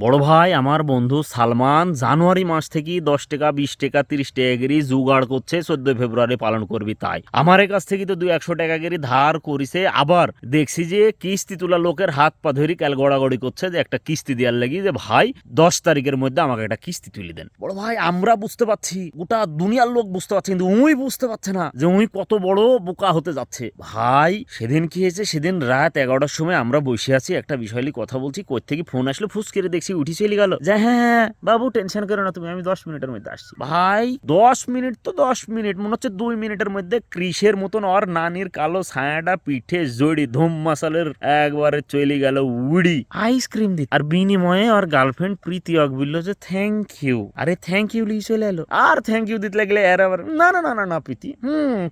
বড় ভাই আমার বন্ধু সালমান জানুয়ারি মাস থেকে 10 টাকা 20 টাকা 30 টাকা করে জোগাড় করছে 14 ফেব্রুয়ারি পালন করবি তাই আমার কাছ থেকে তো 200 টাকা করে ধার করিছে। আবার দেখছি যে কিস্তি তোলা লোকের হাত পা ধরি ক্যাল গড়াগড়ি করছে যে একটা কিস্তি দেওয়ার লাগি, যে ভাই 10 তারিখের মধ্যে আমাকে একটা কিস্তি তুলে দেন। বড় ভাই আমরা বুঝতে পারছি, গোটা দুনিয়ার লোক বুঝতে পারছে, কিন্তু উই বুঝতে পারছে না যে উই কত বড় বোকা হতে যাচ্ছে। ভাই সেদিন কি হয়েছে, সেদিন রাত 11টার সময় আমরা বসে আছি, একটা বিষয় নিয়ে কথা বলছি, কই থেকে ফোন আসলো, ফুস করে দেখছি উঠি চলে গেল যে হ্যাঁ বাবু টেনশন করো না তুমি, আমি 10 মিনিটের মধ্যে আসছি। ভাই 10 মিনিট তো 10 মিনিট, মনে হচ্ছে 2 মিনিটের মধ্যে ক্রিসের মতন আর নানির কালো ছায়াটা পিঠে জড়ি ধুম মাসালের একবারে চলে গেল উড়ি আইসক্রিম দিতে। আর বিনিময়ে আর গার্লফ্রেন্ড প্রীতি বললো যে থ্যাংক ইউ। আরে থ্যাংক ইউ লিয়ে চলে এলো, আর থ্যাংক ইউ দিতে লাগলে এর আবার না না না না না প্রীতি,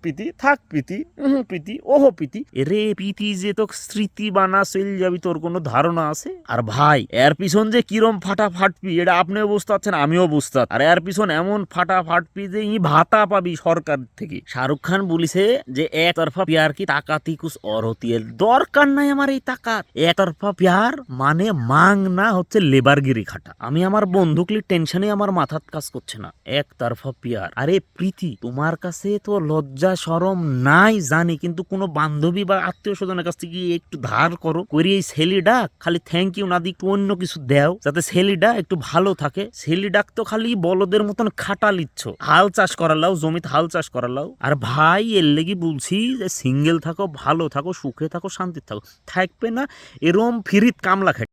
প্রীতি থাক, প্রীতি প্রীতি ওহো প্রীতি, রে প্রীতি যে তো স্মৃতি বানা চল যাবি তোর কোনো ধারণা আছে? আর ভাই এর পিছন যে কিরম ফাটা ফাটপি এটা আপনিও বুঝতে পারছেন, আমিও বুঝতে পারছি। আর এর পিছন এমন ফাটা ফাটপি যে ই ভাতা পাবি সরকার থেকে। শাহরুখ খান বলিছে যে একতরফা প্যার কি তাকাতি কুছ অর হতি है, দরকার নাই আমার এই তাকাত। একতরফা প্যার মানে মাং না হচ্ছে লেবারগিরি খাটা। আমি আমার বন্ধুকলি টেনশনে আমার মাথাত কাজ করছে না। একতরফা প্যার, আরে প্রীতি তোমার কাছে তো লজ্জা শরম নাই জানি, কিন্তু কোনো বান্ধবী বা আত্মীয় স্বজনের কাছ থেকে একটু ধার করো, করি এই ছেলেটা খালি থ্যাংক ইউ না দি একটু অন্য কিছু দেও যাতে ছেলেটা একটু ভালো থাকে। ছেলেটাক তো খালি বলদের মতন খাটা লিচ্ছ, হাল চাষ করালাও, জমিতে হাল চাষ করালাও। আর ভাই এর লেগে বলছি যে সিঙ্গেল থাকো, ভালো থাকো, সুখে থাকো, শান্তি থাকো, থাকবে না এরম ফিরিত কামলা খাই।